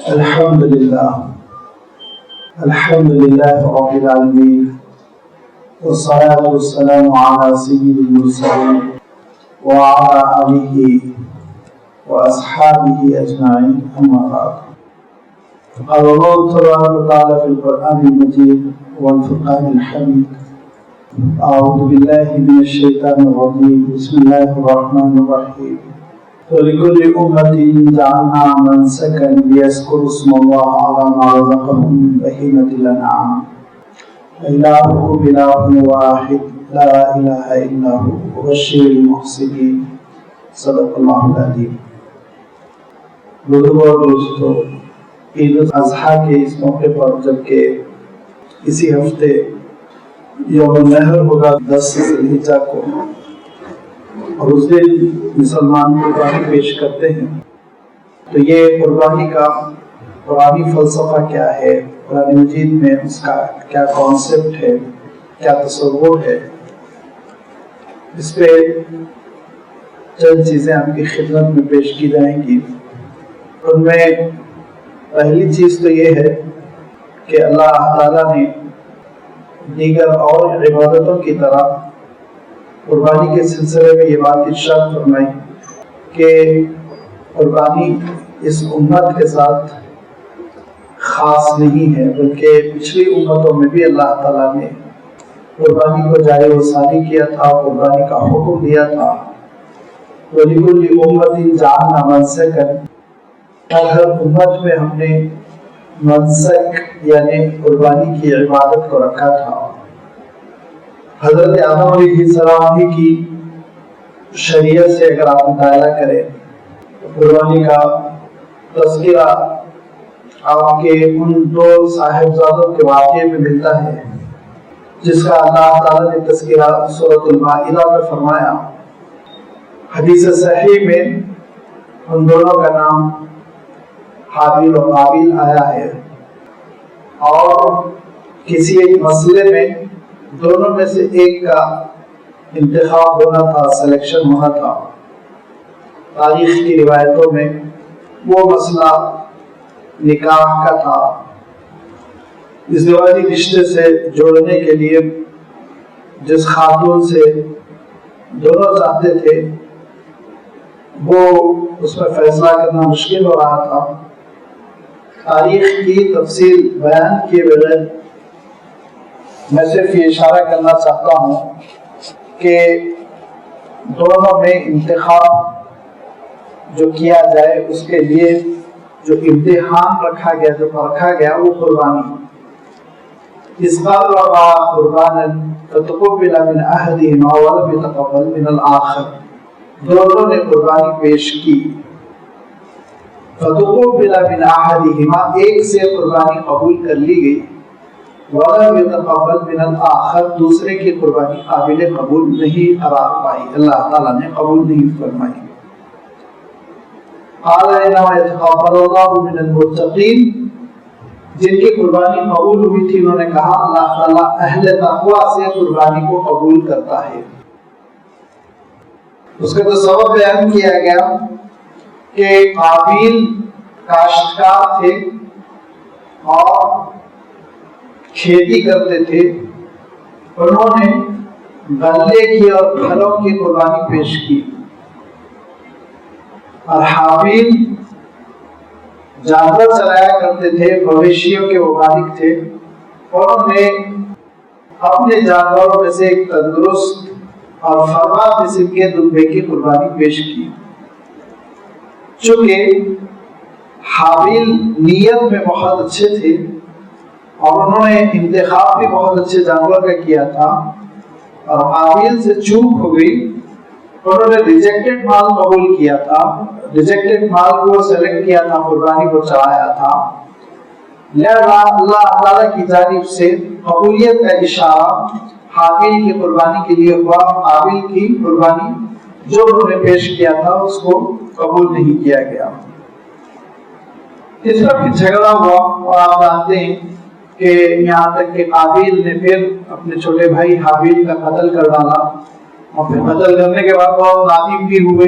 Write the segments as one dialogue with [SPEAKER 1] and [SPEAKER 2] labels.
[SPEAKER 1] الحمد لله رب العالمين والصلاة والسلام على سيد المرسلين وعلى آله وأصحابه أجمعين أما بعد. قال الله تبارك وتعالى في القرآن المجيد والفرقان الحميد: أعوذ بالله من الشيطان الرجيم بسم الله الرحمن الرحيم. وَلِكُلِّ أُمَّةٍ جَعَلْنَا مَنْسَكًا لِيَذْكُرُوا اسْمَ اللَّهِ عَلَى مَا رَزَقَهُم مِّن بَهِيمَةِ الْأَنْعَامِ وَإِلَٰهُكُمْ إِلَٰهٌ وَاحِدٌ لَا إِلَٰهَ إِلَّا هُوَ وَبَشِّرِ الْمُحْسِنِينَ. صدق اللہ العظیم. بزرگوں اور دوستوں، عید الاضحیٰ کے اس موقع پر جبکہ اسی ہفتے یوم النحر ہوگا 10 ذی الحجہ کو، اور اس دن مسلمان قربانی پیش کرتے ہیں، تو یہ قربانی کا قرآنی فلسفہ کیا ہے، قرآن مجید میں اس کا کیا کانسیپٹ ہے، کیا تصور ہے، اس پہ چند چیزیں آپ کی خدمت میں پیش کی جائیں گی. ان میں پہلی چیز تو یہ ہے کہ اللہ تعالیٰ نے دیگر اور عبادتوں کی طرح قربانی کے سلسلے میں یہ بات ارشاد فرمائی کہ قربانی اس امت کے ساتھ خاص نہیں ہے، بلکہ پچھلی امتوں میں بھی اللہ تعالیٰ نے قربانی کو جاری و ساری کیا تھا، قربانی کا حکم دیا تھا. وَلِكُلِّ أُمَّةٍ جَعَلْنَا مَنْسَكًا، ہر امت میں ہم نے منسک یعنی قربانی کی عبادت کو رکھا تھا. حضرت آدم علیہ السلام کی شریعت سے اگر آپ مطالعہ کریں تو قربانی کا تذکرہ آپ کے ان 2 صاحبزادوں کے واقعے میں ملتا ہے، جس کا اللہ تعالیٰ نے تذکرہ سورۃ المائدہ میں فرمایا. حدیث صحیح میں ان دونوں کا نام حابیل و قابیل آیا ہے، اور کسی ایک مسئلے میں دونوں میں سے ایک کا انتخاب ہونا تھا، سلیکشن ہونا تھا. تاریخ کی روایتوں میں وہ مسئلہ نکاح کا تھا. ازدواجی رشتے سے جوڑنے کے لیے جس خاتون سے دونوں چاہتے تھے وہ اس میں فیصلہ کرنا مشکل ہو رہا تھا. تاریخ کی تفصیل بیان کیے بغیر میں صرف یہ اشارہ کرنا چاہتا ہوں کہ دونوں میں انتخاب جو کیا جائے اس کے لیے جو امتحان رکھا گیا، جو پرکھا گیا، وہ قربانی. اس بار قربانا فتقبل من احدهما ولم يتقبل من الاخر، دونوں نے قربانی پیش کی. فتقبل من احدهما، ایک سے قربانی قبول کر لی گئی، وَلَمْ يَتَقَبَّلْ مِنَ الْآخَرِ، دوسرے کی قربانی قابل قبول نہیں قرار پائی، اللہ تعالیٰ نے قبول نہیں فرمائی. قَالَ إِنَّمَا يَتَقَبَّلُ اللَّهُ مِنَ الْمُتَّقِينَ، جن کی قربانی قبول ہوئی تھی انہوں نے کہا اللہ تعالیٰ اہل تقوی سے قربانی کو قبول کرتا ہے. اس کا تو سبب بیان کیا گیا کہ قابیل کاشتکار تھے اور کھیتی کرتے تھے، انہوں نے غلے کی اور پھلوں کی قربانی پیش کی. اور حابیل جانور چلایا کرتے تھے، مویشیوں کے وہ مالک تھے، انہوں نے اپنے جانوروں میں سے ایک تندرست اور فرما قسم کے دمبے کی قربانی پیش کی. چونکہ حابیل نیت میں بہت اچھے تھے اور انہوں نے انتخاب بھی بہت اچھے جانور کا کیا تھا، اور قابیل سے چوک ہو گئی، انہوں نے ریجیکٹڈ مال قبول کیا تھا، ریجیکٹڈ مال کو سلیکٹ کیا تھا، قربانی کو چڑھایا تھا. لہذا اللہ تعالیٰ کی جانب سے قبولیت کا اشارہ حابیل کی قربانی کے لیے ہوا. قابیل کی قربانی جو انہوں نے پیش کیا تھا اس کو قبول نہیں کیا گیا. اس پر جھگڑا ہوا، اور آپ جانتے ہیں کہ یہاں تک کہ قابیل نے پھر اپنے چھوٹے بھائی حابیل کا قتل کر ڈالا، اور پھر قتل کرنے کے بعد بہت نادم بھی ہوئے.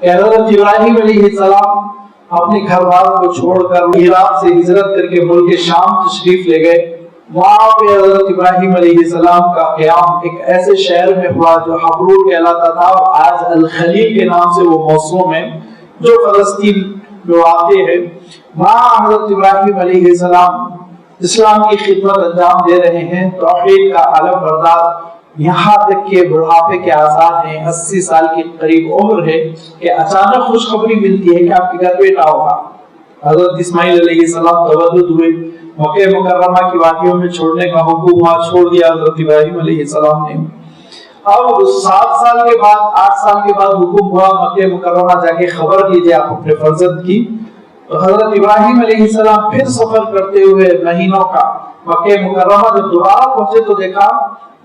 [SPEAKER 1] کہ حضرت ابراہیم علیہ السلام اپنے گھر والوں کو چھوڑ کر عراق سے ہجرت کر کے ملک شام تشریف لے گئے. وہاں پہ حضرت ابراہیم علیہ السلام کا قیام ایک ایسے شہر میں ہوا جو حبرون کہلاتا تھا، اور آج الخلیل کے نام سے وہ موسوم ہے، جو فلسطین میں واقع ہے. وہاں حضرت ابراہیم علیہ السلام اسلام کی خدمت انجام دے رہے ہیں، توحید کا علم بردار، یہاں تک کہ بڑھاپے کے آثار ہیں. 80 سال کی قریب عمر ہے کہ اچانک خوشخبری ملتی ہے کہ آپ کے گھر بیٹا ہوگا. حضرت اسماعیل علیہ السلام تولد ہوئے، مکہ مکرمہ کی وادیوں میں چھوڑنے کا حکم ہوا، چھوڑ دیا حضرت ابراہیم علیہ السلام نے. اب 7 سال کے بعد 8 سال کے بعد حکم ہوا مکہ مکرمہ جا کے خبر دیجئے آپ اپنے فرزند کی. تو حضرت ابراہیم علیہ السلام پھر سفر کرتے ہوئے مہینوں کا مکہ مکرمہ جب دوبارہ پہنچے تو دیکھا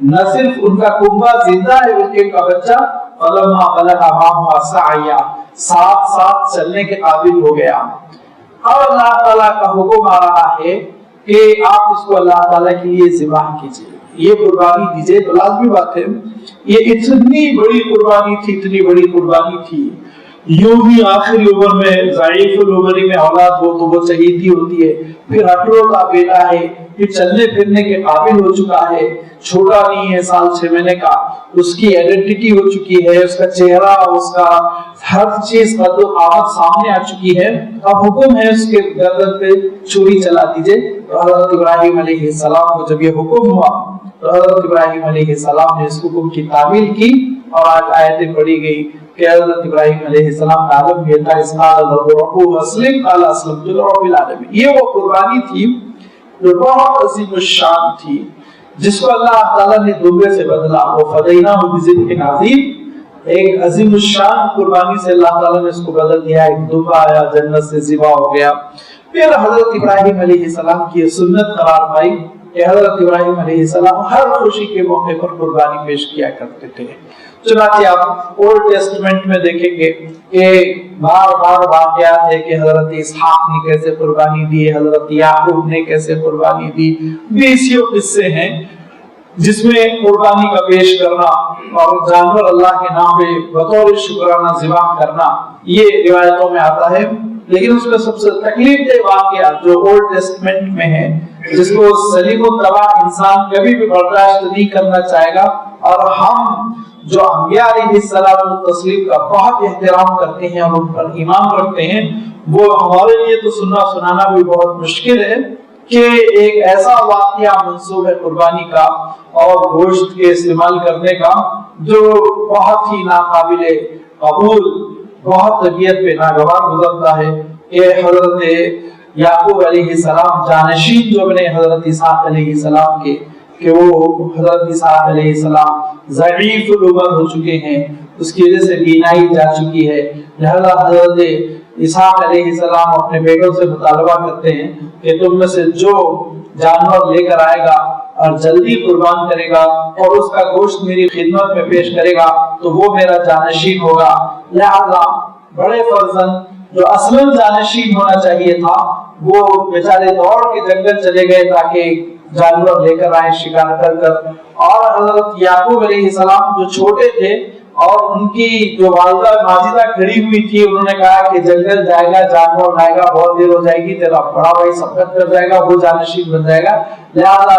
[SPEAKER 1] نہ صرف ان کا کنبہ زندہ ہے بلکہ ان کا بچہ فلما بلغ معه سعیا 7 سال چلنے کے قابل ہو گیا. اب اللہ تعالیٰ کا حکم آ رہا ہے کہ آپ اس کو اللہ تعالیٰ کے لیے ذبح کیجئے، یہ قربانی دیجئے. تو لازمی بات ہے یہ اتنی بڑی قربانی تھی، اتنی بڑی قربانی تھی. یوں ہی آخری عمر میں ضعیف العمری میں اولاد ہو تو وہ شہیدی ہوتی ہے، پھر اٹھروتا بیٹا ہے، پھر چلنے پھرنے کے قابل ہو چکا ہے، چھوٹا نہیں ہے، 1 سال 6 مہینے کا، اس کی آئیڈینٹی ہو چکی ہے، اس کا چہرہ، اس کا ہر چیز قد و قامت سامنے آ چکی ہے. اب حکم ہے اس کے گردن پہ چھری چلا دیجئے. تو حضرت ابراہیم علیہ السلام کو جب یہ حکم ہوا تو حضرت ابراہیم علیہ السلام نے اس حکم کی تعمیل کی، اور آج آیتیں پڑھی گئی کہ حضرت ابراہیم علیہ السلام کا عالم یہ تھا اس قال ربہ اسلم قال اسلمت لرب العالمین. یہ وہ قربانی تھی جو بہت عظیم الشان تھی، جس کو اللہ تعالیٰ نے دوبے سے بدلا. وہ فدیناہ بذبح عظیم، ایک عظیم الشان قربانی سے اللہ تعالیٰ نے اس کو بدل دیا. ایک دبا آیا، جنت سے ذبح ہو گیا. پھر حضرت ابراہیم علیہ السلام کی سنت قرار پائی کہ حضرت ابراہیم علیہ السلام ہر خوشی کے موقع پر قربانی پیش کیا کرتے تھے. چنانچہ آپ اولڈ ٹیسٹمنٹ میں دیکھیں گے کہ بار بار واقعات ہے کہ حضرت اسحاق نے کیسے قربانی دی، حضرت یعقوب نے کیسے قربانی دی. 20 قصے ہیں جس میں قربانی کا پیش کرنا اور جانور اللہ کے نام پہ بطور شکرانہ ذبح کرنا یہ روایتوں میں آتا ہے. لیکن اس میں سب سے تکلیف دہ واقعہ جو اولڈ ٹیسٹمنٹ میں ہے، جس کو سلیم الطبع انسان کبھی بھی برداشت نہیں کرنا چاہے گا، اور ہم جو انبیاء علیہ السلام تسلیم کا بہت احترام کرتے ہیں اور ان پر ایمان رکھتے ہیں، وہ ہمارے لیے تو سننا سنانا بھی بہت مشکل ہے کہ ایک ایسا واقعہ منسوب ہے قربانی کا اور گوشت کے استعمال کرنے کا جو بہت ہی ناقابل قبول، بہت طبیعت پہ ناگوار گزرتا ہے. کہ حضرت یعقوب علیہ السلام جانشین جو بنے حضرت اسحاق علیہ السلام کے، کہ وہ حضرت اسحاق علیہ السلام ضعیف العمر ہو چکے ہیں، اس کی وجہ سے بینائی جا چکی ہے. لہذا حضرت اسحاق علیہ السلام اپنے بیٹوں سے مطالبہ کرتے ہیں کہ تم میں سے جو جانور لے کر آئے گا اور جلدی قربان کرے گا اور اس کا گوشت میری خدمت میں پیش کرے گا تو وہ میرا جانشین ہوگا. لہذا بڑے فرزند جو اصلاً جانشین ہونا چاہیے تھا وہ بیچارے دوڑ کے جنگل چلے گئے تاکہ جانور لے کر آئے شکار کر کر. اور حضرت یعقوب علیہ السلام جو چھوٹے تھے اور ان کی جو والدہ ماجدہ کھڑی ہوئی تھی، انہوں نے کہا کہ جنگل جائے گا، جانور لائے گا، بہت دیر ہو جائے گی، تیرا بڑا بھائی سبقت کر جائے گا، وہ جانشین بن جائے گا. لہذا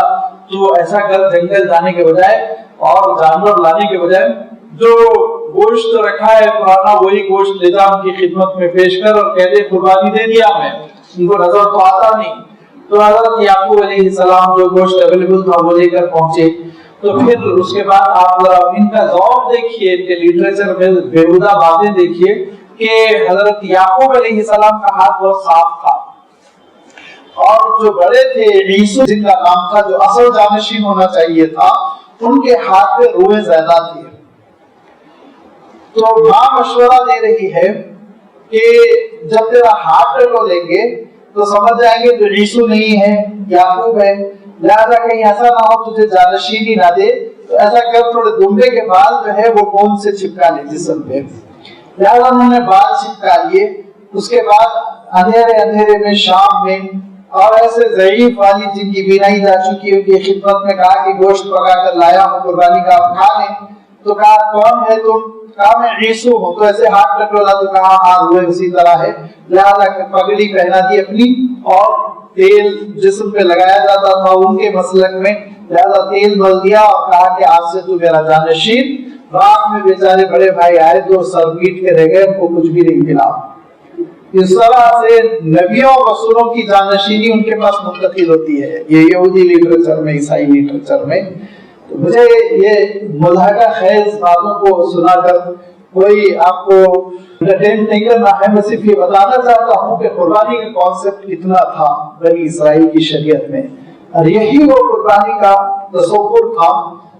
[SPEAKER 1] تو ایسا کر، جنگل جانے کے بجائے اور جانور لانے کے بجائے جو گوشت رکھا ہے پرانا وہی گوشت لے جا ان کی خدمت میں پیش کر اور کہہ دے قربانی دے دیا میں. ان کو نظر تو آتا نہیں. تو حضرت یعقوب علیہ السلام جو گوشت اویلیبل تھا وہ لے کر پہنچے. تو پھر اس کے بعد آپ ذرا ان کا ذوق دیکھیے، ان کے لٹریچر میں بےہودہ باتیں دیکھیے کہ حضرت یعقوب علیہ السلام کا ہاتھ بہت صاف تھا، اور جو بڑے تھے عیسو جن کا نام تھا جو اصل جانشین ہونا چاہیے تھا، ان کے ہاتھ پہ روئیں زیادہ تھی. تو ماں مشورہ دے رہی ہے کہ جب تیرا ہاتھ پہ لو لیں گے تو سمجھ جائیں گے تو عیسو نہیں ہے، یعقوب ہے. لہذا کہیں ایسا نہ ہو تجھے جانشین ہی نہ دے، تو ایسا کر تھوڑے دمبے کے بال جو ہے وہ کون سے چپکا لے جسم پہ. لہذا انہوں نے بال چپکا لیے. اس کے بعد اندھیرے میں شام میں اور ایسے ضعیف والی جن کی بینائی جا چکی ہے ان کی خدمت میں کہا کہ گوشت پکا کر لایا ہوں قربانی کا، آپ کھا لیں. تو کہا کون ہے تم؟ کہا میں عیسو ہوں، تو ایسے ہاتھ ٹٹولا تو کہا ہاں ہوئے اسی طرح ہے، لہذا پگڑی پہنا دی اپنی، اور تیل جسم پہ لگایا جاتا تھا ان کے مسلک میں، لہذا تیل مل دیا اور کہا کہ آج سے تو میرا جانشین۔ رات میں بیچارے بڑے بھائی آئے تو سر پیٹ کے رہ گئے، ان کو کچھ بھی نہیں ملا۔ اس طرح سے نبیوں اور رسولوں کی جانشینی ان کے پاس منتقل ہوتی ہے، یہ یہودی لٹریچر میں، عیسائی لٹریچر میں۔ تو مجھے یہ مضحکہ خیز باتوں کو سنا کر کوئی آپ کو انٹرٹین نہیں کرنا ہے، میں صرف یہ بتانا چاہتا ہوں کہ قربانی کا کانسیپٹ کتنا تھا بنی اسرائیل کی شریعت میں، اور یہی وہ قربانی کا تصور تھا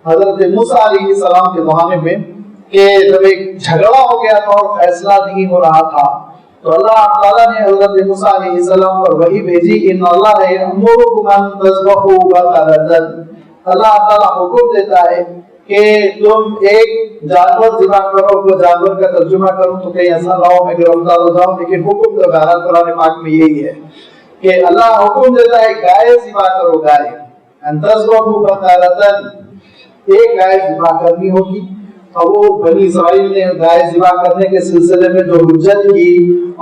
[SPEAKER 1] حضرت موسیٰ علیہ السلام کے زمانے میں، کہ جب ایک جھگڑا ہو گیا تھا اور فیصلہ نہیں ہو رہا تھا تو اللہ تعالیٰ نے حضرت موسیٰ علیہ السلام پر وحی بھیجی، ان اللہ یأمرکم ان تذبحوا بقرۃ، اللہ تعالیٰ حکم دیتا ہے کہ تم ایک جانور ذبح کرو۔ وہ جانور کا ترجمہ کروں تو کہیں ایسا نہ ہو میں گرفتار ہو جاؤں، لیکن حکم تو بہرحال قرآن پاک میں یہی ہے کہ اللہ حکم دیتا ہے گائے ذبح کرو، گائے، ان تذبحوا بقرۃ، ایک گائے ذبح کرنی ہوگی۔ اور وہ بنی اسرائیل نے گائے ذبح کرنے کے سلسلے میں جو حجت کی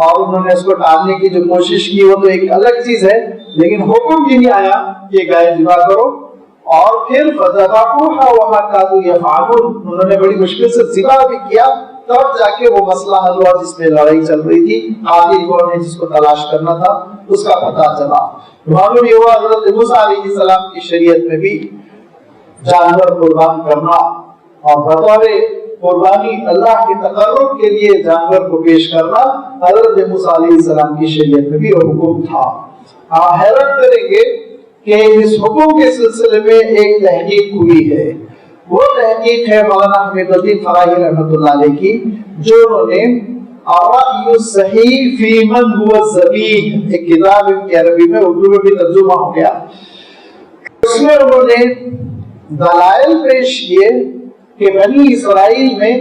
[SPEAKER 1] اور انہوں نے اس کو ٹالنے کی جو کوشش کی وہ تو ایک الگ چیز ہے، لیکن حکم یہ نہیں آیا کہ گائے ذبح کرو۔ اور پھر فذبحوها وما كانوا يفعلون، انہوں نے بڑی مشکل سے ذبح بھی کیا، تب جا کے وہ مسئلہ حل ہوا جس میں لڑائی چل رہی تھی، قاتل کون ہے جس کو تلاش کرنا تھا اس کا پتہ چلا۔ معلوم یہ ہوا حضرت موسیٰ علیہ السلام کی شریعت میں بھی جانور قربان کرنا اور بطور قربانی اللہ کے تقرب کے لیے جانور کو پیش کرنا حضرت موسیٰ علیہ السلام کی شریعت میں بھی وہ حکم تھا۔ آپ حیرت کریں گے کہ اس حکم کے سلسلے میں ایک تحقیق ہوئی ہے، وہ تحقیق ہے مولانا حمید الدین فراہی رحمۃ اللہ علیہ کی، جو انہوں نے الرأی الصحیح فی من هو الذبیح، ایک کتاب ان کی عربی میں، اردو میں بھی ترجمہ ہو گیا، اس میں انہوں نے دلائل پیش کیے کہ بنی اسرائیل میں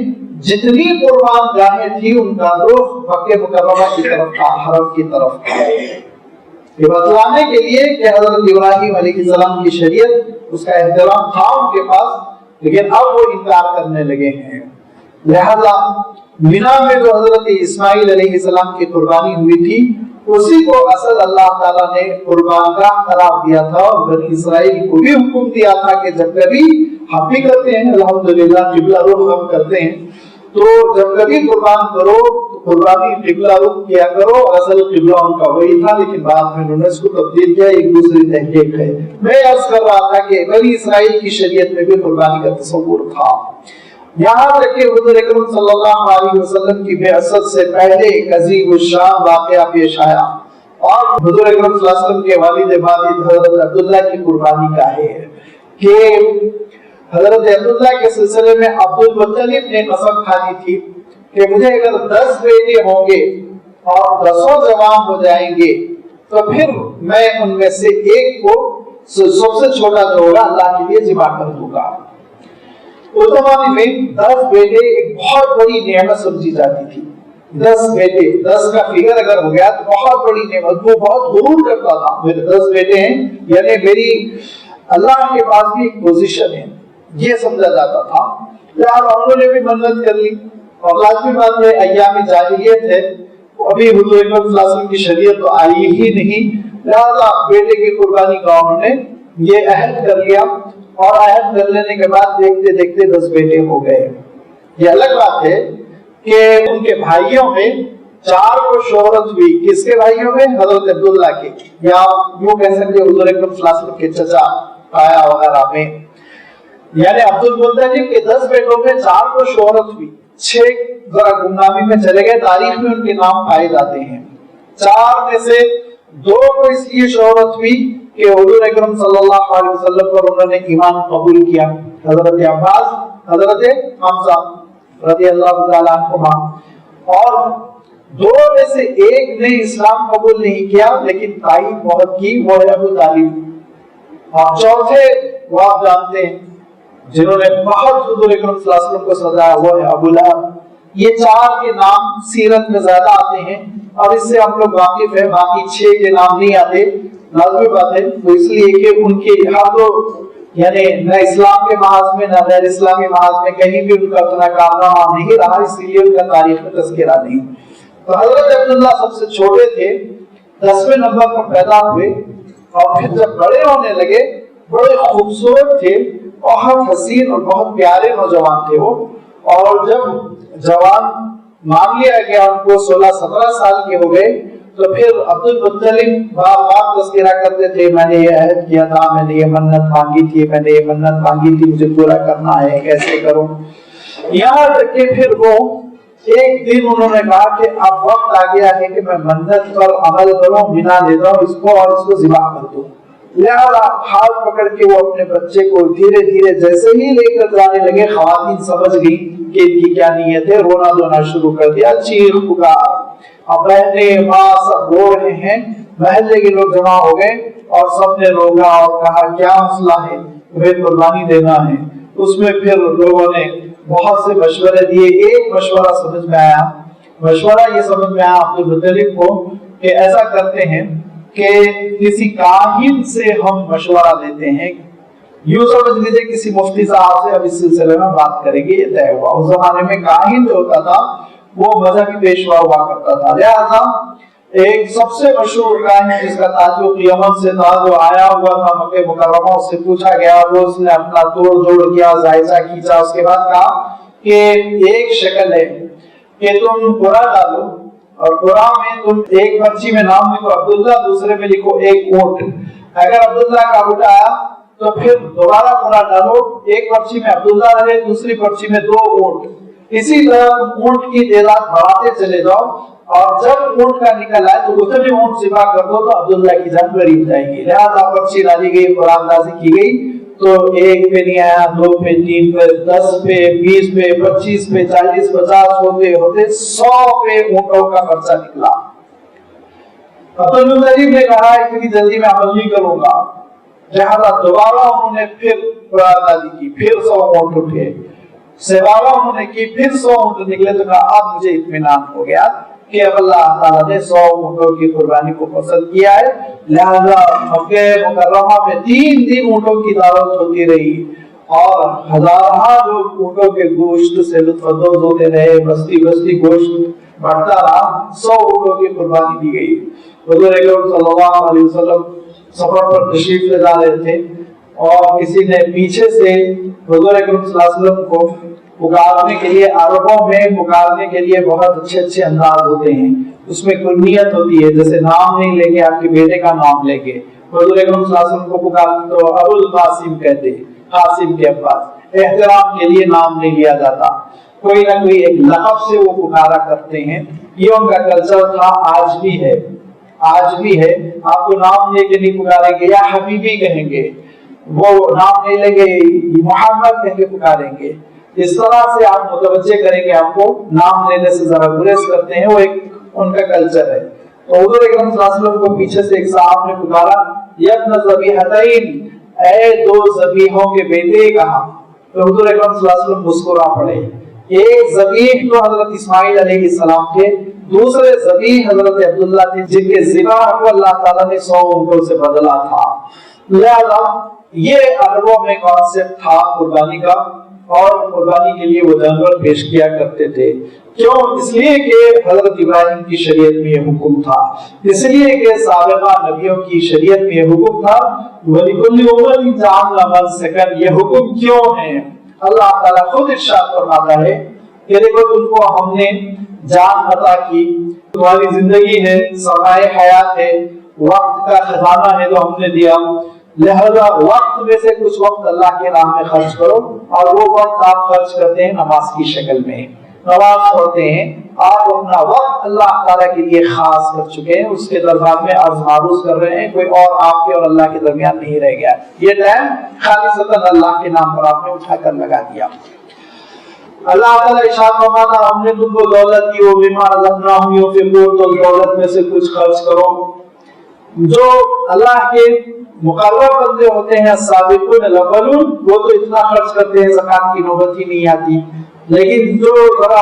[SPEAKER 1] جتنی قربان گاہیں تھی ان کا رخ مکہ مکرمہ کی طرف تھا، حرم کی طرف تھا، یہ بتلانے کے لیے کہ حضرت ابراہیم علیہ السلام کی شریعت اس کا احترام تھا ان کے پاس، لیکن اب وہ انکار کرنے لگے ہیں۔ لہذا مینا میں جو حضرت اسماعیل علیہ السلام کی قربانی ہوئی تھی اسی کو اصل اللہ تعالیٰ نے قربان گاہ قرار دیا تھا، اور بنی اسرائیل کو بھی حکم دیا تھا کہ جب کبھی ہم بھی کرتے ہیں الحمدللہ قبلہ رخ ہم کرتے ہیں، تو جب کبھی قربان کرو تو قربانی قبلہ رخ کیا کرو، اصل قبلہ ان کا وہی تھا لیکن بعد میں انہوں نے اس کو تبدیل کیا، ایک دوسری تحقیق ہے۔ میں عرض کر رہا تھا کہ بنی اسرائیل کی شریعت میں بھی قربانی کا تصور تھا، یہاں تک کہ حضور اکرم صلی اللہ علیہ وسلم کی بعثت سے پہلے عظیم الشان واقعہ پیش آیا، اور حضور اکرم صلی اللہ علیہ وسلم کے والد ماجد حضرت عبداللہ کی قربانی کا ہے کہ حضرت عبداللہ کے سلسلے میں عبد المطلب نے قسم کھانی تھی کہ مجھے اگر 10 بیٹے ہوں گے اور 10 جوان ہو جائیں گے تو پھر میں ان میں سے ایک کو سب سے چھوٹا جو ہوگا اللہ کے لیے ذبح کر دوں گا۔ اس زمانے میں 10 بیٹے ایک بہت بڑی نعمت سمجھی جاتی تھی، 10 بیٹے، 10 کا فگر اگر ہو گیا تو بہت بڑی نعمت، وہ بہت غرور کرتا تھا میرے 10 بیٹے ہیں، یعنی میری اللہ کے پاس بھی ایک پوزیشن ہے، یہ سمجھا جاتا تھا۔ لہٰذا انہوں نے بھی منت کر لی، اور لازمی بات ہے ایام جاہلیت ہے، ابھی حضور اکرم صلی اللہ علیہ وسلم کی شریعت تو آئی ہی نہیں، لہٰذا بیٹے کی قربانی کا انہوں نے یہ عہد کر لیا، اور عہد کر لینے کے بعد دیکھتے دیکھتے 10 بیٹے ہو گئے۔ یہ الگ بات ہے کہ ان کے بھائیوں میں 4 کو شہرت ہوئی، کس کے بھائیوں میں؟ حضرت عبداللہ کے، یا یوں کہہ سکتے حضور اکرم صلی اللہ علیہ وسلم کے چچا تایا وغیرہ میں، یعنی عبد المطلب کے 10 بیٹوں میں 4 کو شہرت ہوئی، 6 ذرا گمنامی میں چلے گئے، تاریخ میں ان کے نام پائے جاتے ہیں۔ 4 میں سے 2 کو اس لیے شہرت ہوئی کہ حضور اکرم صلی اللہ علیہ وسلم پر انہوں نے ایمان قبول کیا، حضرت عباس، حضرت حمزہ رضی اللہ تعالیٰ عنہما، اور 2 میں سے 1 نے اسلام قبول نہیں کیا لیکن تائید بہت کی، وہ ہے ابو طالب، اور 4تھے وہ آپ جانتے ہیں جنہوں نے بہت حضور اکرم صلی اللہ علیہ وسلم کو سجایا، وہ ہے ابو لہب۔ یہ 4 کے نام سیرت میں زیادہ آتے ہیں اور اس سے ہم لوگ واقف ہیں، باقی 6 کے نام نہیں آتے، لازمی بات ہے، وہ اس لیے کہ ان کے ہر 2 یعنی نہ اسلام کے محاذ میں نہ غیر اسلامی محاذ میں کہیں بھی ان کا اتنا کارنامہ نہیں رہا، اس لیے ان کا تاریخ میں تذکرہ نہیں۔ تو حضرت عبداللہ سب سے چھوٹے تھے، 10ویں نمبر پر پیدا ہوئے، اور پھر جب بڑے ہونے لگے بڑے خوبصورت تھے، بہت حسین اور بہت پیارے نوجوان تھے وہ، اور جب جوان مان لیا گیا، ان کو 16-17 سال کے ہو گئے، تو پھر عبد المطلب بار بار تذکرہ کرتے تھے، میں نے یہ عہد کیا تھا، میں نے یہ منت مانگی تھی، میں نے یہ منت مانگی تھی، مجھے پورا کرنا ہے، کیسے کروں؟ یہاں تک کہ پھر وہ ایک دن انہوں نے کہا کہ اب وقت آ گیا ہے کہ میں منت پر عمل کروں، بنا دیتا ہوں اس کو اور اس کو ذبح کر دوں۔ لہذا ہاتھ پکڑ کے وہ اپنے بچے کو دھیرے دھیرے جیسے ہی لے کر جانے لگے، خواتین سمجھ گئی کہ ان کی کیا نیت ہے، رونا دھونا شروع کر دیا، چیخ پکار، اب بہنیں ماں سب رو رہے ہیں، محلے کے لوگ جمع ہو گئے اور سب نے روکا اور کہا کیا مسئلہ ہے؟ تمہیں قربانی دینا ہے۔ اس میں پھر لوگوں نے بہت سے مشورے دیے، ایک مشورہ سمجھ میں آیا، مشورہ یہ سمجھ میں آیا عبد المطلب کو کہ ایسا کرتے ہیں کہ کسی کاہن سے ہم مشورہ لیتے ہیں، یوں سمجھ لیجیے کسی مفتی صاحب سے اب اس سلسلے میں بات کریں گے، یہ طے ہوا۔ اس زمانے میں کاہن جو ہوتا تھا وہ مذہبی پیشوا ہوا کرتا تھا، لہذا ایک سب سے مشہور کاہن جس کا تعلق یمن سے تھا، جو آیا ہوا تھا مکہ مکرمہ، اس سے پوچھا گیا، وہ اس نے اپنا توڑ جوڑ کیا، جائزہ کھینچا، اس کے بعد کہا کہ ایک شکل ہے کہ تم قرآن ڈالو اور قرآن میں تم ایک پرچی میں نام لکھو عبداللہ، دوسرے میں لکھو ایک اونٹ، اگر عبداللہ کا اونٹ آیا تو پھر دوبارہ قرآن ڈالو، ایک پرچی میں عبداللہ رہے، دوسری پرچی میں 2 اونٹ، اسی طرح اونٹ کی تعداد بڑھاتے چلے جاؤ، اور جب اونٹ کا نکل آئے تو اتنے اونٹ ذبح کر دو تو عبداللہ کی جان غریب جائے گی۔ لہذا پرچی ڈالی گئی، قرآن دازی کی گئی، تو 1 پہ نہیں آیا، 2 پہ، 3 پہ، 10 پہ، 20 پہ، 25 پہ، 40، 50 ہوتے ہوتے 100 پہ اونٹوں کا پرچہ نکلا۔ عبد المطلب نے کہا اتنی جلدی میں عمل نہیں کروں گا، لہذا دوبارہ انہوں نے پھر قرآن دازی کی، پھر 100 اونٹ اٹھے، سوارا انہوں نے کی، پھر 100 اونٹ نکلے، تو کہا اب مجھے اطمینان ہو گیا کہ اب اللہ تعالیٰ نے 100 اونٹوں کی قربانی کو پسند کیا ہے۔ لہذا مکہ مکرمہ میں 3 دن اونٹوں کی دعوت ہوتی رہی اور ہزارہ لوگ اونٹوں کے گوشت سے لطف اندوز ہوتے رہے، بستی بستی گوشت بڑھتا رہا، 100 اونٹوں کی قربانی دی گئی۔ حضور اکرم صلی اللہ علیہ وسلم سفر پر تشریف لے جا رہے تھے اور کسی نے پیچھے سے حضور اکرم صلی اللہ علیہ وسلم کو پکارنے کے لیے، عربوں میں پکارنے کے لیے بہت اچھے اچھے انداز ہوتے ہیں، اس میں کنیت ہوتی ہے، جیسے نام نہیں لیں گے، آپ کے بیٹے کا نام لیں گے، حضور اکرم صلی اللہ علیہ وسلم کو پکارتے تو ابو القاسم کہتے، قاسم کے عباس، احترام کے لیے نام نہیں لیا جاتا، کوئی نہ کوئی ایک لقب سے وہ پکارا کرتے ہیں، یہ ان کا کلچر تھا، آج بھی ہے، آج بھی ہے، آپ کو نام لے کے نہیں پکاریں گے، یا حبیبی کہیں گے، وہ نام نہیں لیں گے، محمد کہہ کے پکاریں گے، اس طرح سے آپ متوجہ کریں گے، آپ کو نام لینے سے ذرا گریز کرتے ہیں، وہ ایک ان کا کلچر ہے۔ تو حضور اکرم صلی اللہ علیہ وسلم کو پیچھے سے ایک صاحب نے پکارا، یبن ذبیحتین، اے 2 ذبیحوں کے بیٹے، کہا تو حضور اکرم صلی اللہ علیہ وسلم مسکرا پڑے۔ ایک ذبیح تو حضرت اسماعیل علیہ السلام تھے، دوسرے ذبیح حضرت عبداللہ تھے، جن کے ذبح کو اللہ تعالیٰ نے 100 اونٹوں سے بدلا تھا۔ لہذا یہ عربوں میں کانسیپٹ تھا قربانی کا، اور قربانی کے لیے وہ جانور پیش کیا کرتے تھے۔ کیوں؟ اس لیے کہ حضرت ابراہیم کی شریعت میں یہ حکم تھا، اس لیے کہ سابقہ نبیوں کی شریعت میں یہ حکم تھا، وَلِكُلِّ أُمَّةٍ جَعَلْنَا مَنسَكًا۔ یہ حکم کیوں ہے؟ اللہ تعالیٰ خود ارشاد فرماتا ہے کہ دیکھو تم کو ہم نے جان عطا کی، تمہاری زندگی ہے، سرمایہ حیات ہے، وقت کا خزانہ ہے جو ہم نے دیا، لہذا وقت میں سے کچھ وقت اللہ کے نام میں خرچ کرو، اور وہ وقت آپ خرچ کرتے ہیں نماز کی شکل میں، نماز پڑھتے ہیں، آپ اپنا وقت اللہ تعالیٰ کے لیے خاص کر چکے ہیں، اس کے دربار میں عرض معروض کر رہے ہیں، کوئی اور آپ کے اور اللہ کے درمیان نہیں رہ گیا، یہ ٹائم خالصتاً اللہ کے نام پر آپ نے اٹھا کر لگا دیا۔ اللہ تعالیٰ ارشاد فرماتا ہم نے تم کو دولت دی، وہ بما رزقناہم ينفقون، تو دولت میں سے کچھ خرچ کرو۔ جو اللہ کے مقرر بندے ہوتے ہیں السابقون الاولون، وہ تو اتنا خرچ کرتے ہیں زکات کی نوبت ہی نہیں آتی، لیکن جو ذرا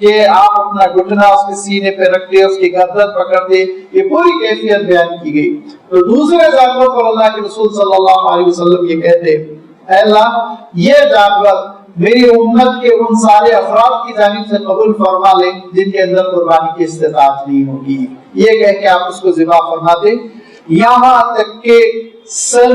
[SPEAKER 1] کہ آپ اپنا گھٹنا اس کے سینے پہ رکھ دے، اس کی گردن پکڑ دے، یہ پوری کیفیت بیان کی گئی۔ تو دوسرے جانور پر اللہ کے رسول صلی اللہ علیہ وسلم یہ کہتے اے اللہ یہ جانور میری امت کے ان سارے افراد کی جانب سے قبول فرما لے جن کے اندر قربانی کی استطاعت نہیں ہوگی، یہ کہہ کے آپ اس کو ذبح فرما دیں۔ یہاں تک کہ سن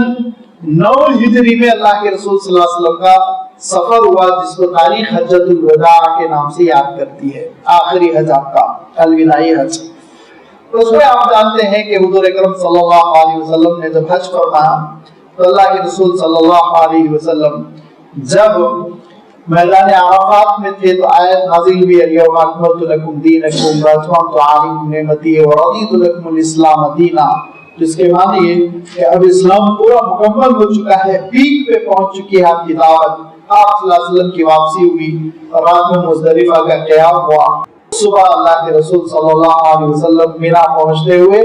[SPEAKER 1] 9 ہجری میں اللہ کے رسول صلی اللہ علیہ وسلم کا سفر ہوا جس کو تاریخ حجۃ الوداع کے نام سے یاد کرتی ہے، آخری حج آپ کا الوداعی حج۔ اس میں آپ جانتے ہیں کہ حضور اکرم صلی اللہ علیہ وسلم نے جب حج فرمایا تو اللہ کے رسول صلی اللہ علیہ وسلم جب میدان عرفات میں تھے تو آیت نازل ہوئی الیوم اکملت لکم دینکم واتممت علیکم نعمتی ورضیت لکم الاسلام دینا، جس کے معنی یہ کہ اب اسلام پورا مکمل ہو چکا ہے، پیک پہ پہنچ چکی ہے آپ کی دعوت۔ آپ صلی اللہ علیہ وسلم کی واپسی ہوئی اور رات میں مزدلفہ کا قیام ہوا۔ صبح اللہ کے رسول صلی اللہ علیہ وسلم مینا پہنچتے ہوئے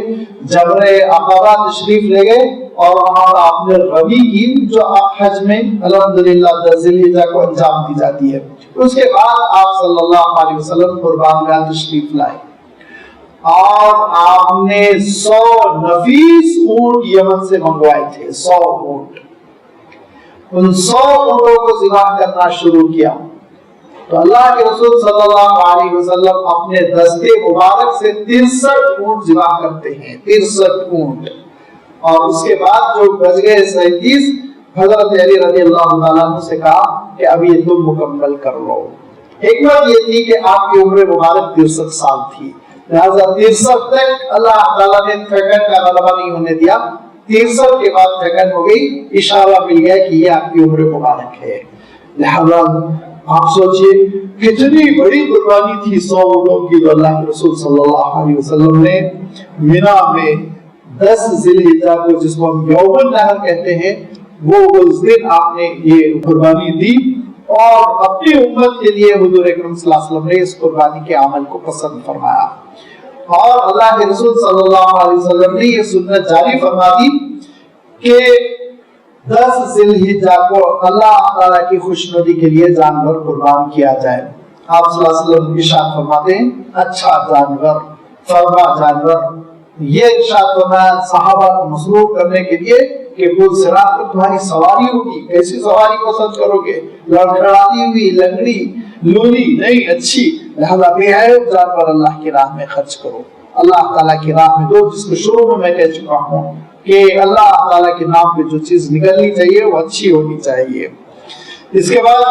[SPEAKER 1] جبر عقبہ تشریف لے گئے اور وہاں پر آپ نے رمی کی جو حج میں الحمدللہ 10 ذی الحجہ کو انجام دی جاتی ہے۔ اس کے بعد آپ صلی اللہ علیہ وسلم قربان گاہ تشریف لائے اور آپ نے 100 نفیس اونٹ یمن سے منگوائے تھے، 100 اونٹ۔ ان 100 اونٹوں کو ذبح کرنا شروع کیا تو اللہ کے رسول صلی اللہ علیہ وسلم اپنے دستے مبارک سے 63 اونٹ ذبح کرتے ہیں، 63 اونٹ، اور اس کے بعد جو بچ گئے 37 حضرت علی رضی اللہ تعالیٰ عنہ سے کہا کہ اب یہ تم مکمل کر لو۔ حکمت یہ تھی کہ آپ کی عمر مبارک 63 سال تھی، لہذا 63 تک اللہ تعالیٰ نے تھکن کا غلبہ نہیں ہونے دیا۔ 63 کے بعد تھکن ہو گئی، اشارہ مل گیا کہ یہ آپ کی عمر مبارک ہے۔ لہذا آپ سوچئے کتنی بڑی قربانی تھی 100 اونٹوں کی، تو اللہ کے رسول صلی اللہ علیہ وسلم نے مینا میں 10 ذی الحجہ کو جس کو ہم یوم النحر کہتے ہیں وہ اس دن آپ نے یہ قربانی دی، اور اپنی امت کے لیے حضور اکرم صلی اللہ علیہ وسلم نے اس قربانی کے عمل کو پسند فرمایا، اور اللہ کے رسول صلی اللہ علیہ وسلم نے یہ سنت جاری فرما دی کہ 10 ذی الحجہ کو اللہ تعالیٰ کی خوشنودی کے لیے جانور قربان کیا جائے۔ آپ صلی اللہ علیہ وسلم ارشاد فرماتے ہیں اچھا جانور، فرما جانور، یہ ارشاد فرمایا صحابہ کو مسرور کرنے کے لیے کہ پل صراط پر تمہاری سواری ہوگی، کیسی سواری پسند کرو گے؟ لڑکھڑاتی ہوئی، لنگڑی، لونی نہیں، اچھی، لہذا بے عیب جانور اللہ کی راہ میں خرچ کرو، اللہ تعالیٰ کی راہ میں دو، جس کو شروع میں کہہ چکا ہوں کہ اللہ تعالیٰ کے نام پہ جو چیز نکلنی چاہیے وہ اچھی ہونی چاہیے۔ اس کے بعد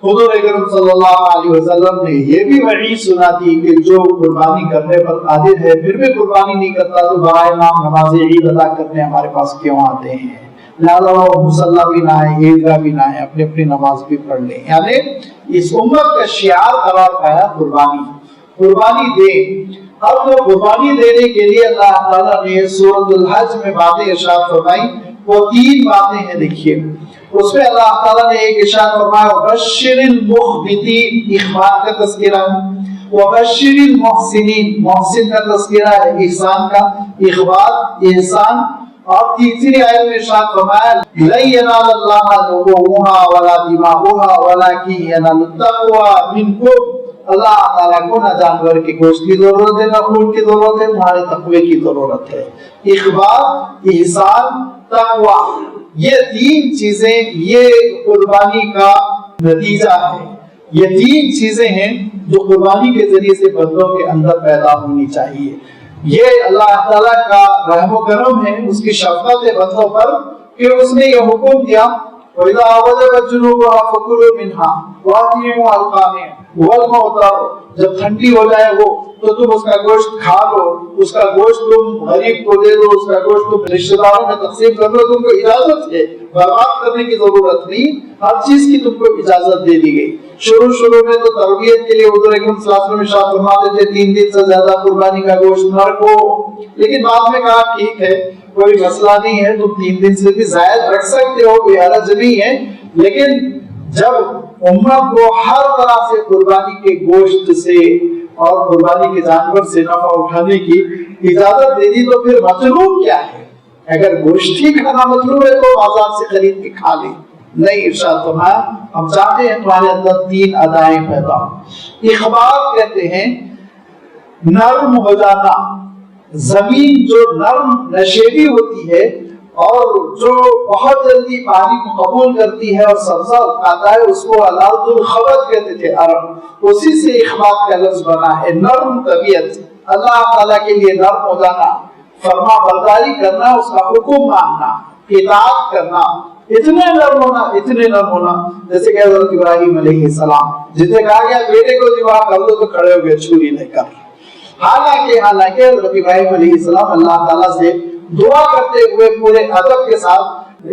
[SPEAKER 1] حضور اکرم صلی اللہ علیہ وسلم نے یہ بھی وعید سنا دی کہ جو قربانی کرنے پر قادر ہے پھر بھی قربانی نہیں کرتا تو برائے نام نماز عید ادا کرنے ہمارے پاس کیوں آتے ہیں؟ لہذا وہ مصلی بھی نہ آئے، عیدگاہ بھی نہ آئے، اپنی اپنی نماز بھی پڑھ لیں۔ یعنی اس امت کا شعار قرار پایا قربانی، قربانی دے۔ اب وہ قربانی دینے کے لیے اللہ تعالیٰ نے سورۃ الحج میں باتیں ارشاد فرمائی، وہ 3 باتیں ہیں، دیکھیے اس میں اللہ تعالیٰ نے ایک ارشاد فرمایا وَبَشِّرِ الْمُخْبِتِينَ، اخبات کا تذکرہ، وَبَشِّرِ الْمُحْسِنِينَ، محسن کا تذکرہ ہے، احسان کا، اخبات، احسان، اور تیسری آیت میں ارشاد فرمایا لَن يَنَالَ اللَّهَ لُحُومُهَا وَلَا دِمَاؤُهَا وَلَٰكِن يَنَالُهُ التَّقْوَىٰ مِنكُمْ، اللہ تعالیٰ کو نہ جانور کے گوشت کی ضرورت ہے نہ خون کی ضرورت ہے، تمہارے تقوی کی ضرورت ہے۔ اخبار، احسان، تقوی، یہ 3 چیزیں یہ قربانی کا نتیجہ ہے، یہ 3 چیزیں ہیں جو قربانی کے ذریعے سے بندوں کے اندر پیدا ہونی چاہیے۔ یہ اللہ تعالیٰ کا رحم و کرم ہے، اس کی شفقت ہے بندوں پر کہ اس نے یہ حکم دیا وَإِذَا وَجَبَتْ جُنُوبُهَا فَكُلُوا مِنْهَا وَأَطْعِمُوا الْقَانِعَ وَالْمُعْتَرَّ، جب ٹھنڈی ہو جائے وہ تو تم اس کا گوشت کھا لو، اس کا گوشت تم غریب کو دے دو، اس کا گوشت تم رشتہ داروں میں تقسیم کر لو، تم کو اجازت ہے، برباد کرنے کی ضرورت نہیں، ہر چیز کی تم کو اجازت دے دی گئی۔ شروع میں تو تربیت کے لیے حضور اکرم صلی اللہ علیہ وسلم ارشاد فرماتے تھے 3 دن سے زیادہ قربانی کا گوشت نہ رکھو، لیکن بعد میں کہا ٹھیک ہے کوئی مسئلہ نہیں ہے، تم 3 دن سے بھی زائد رکھ سکتے ہو، کوئی حرج نہیں ہے، لیکن جب امت کو ہر طرح سے قربانی کے گوشت سے اور قربانی کے جانور سے نفع اٹھانے کی اجازت دے دی تو پھر مطلوب کیا ہے؟ اگر گوشت ہی کھانا مطلوب ہے تو بازار سے خرید کے کھا لیں، نہیں ارشاد فرمایا ہم چاہتے ہیں تمہارے اندر 3 ادائیں پیدا ہوں۔ اخبات کہتے ہیں نرم ہو جانا، زمین جو نرم نشیبی ہوتی ہے اور جو بہت جلدی پانی کو قبول کرتی ہے اور سبزہ اگاتا ہے، اس کو الارض الخبت کہتے تھے عرب، اسی سے اخبات کا لفظ بنا ہے۔ نرم طبیعت، اللہ تعالیٰ کے لیے نرم ہو جانا، فرما برداری کرنا، اس کا حکم ماننا، اطاعت کرنا، اتنے نرم ہونا جیسے کہ حضرت ابراہیم علیہ السلام جسے کہا گیا بیٹے کو ذبح کر دو تو کھڑے ہو گئے چھری لے کر۔ حالانکہ حضرت ابراہیم علیہ السلام اللہ تعالیٰ سے دعا کرتے ہوئے پورے ادب کے ساتھ،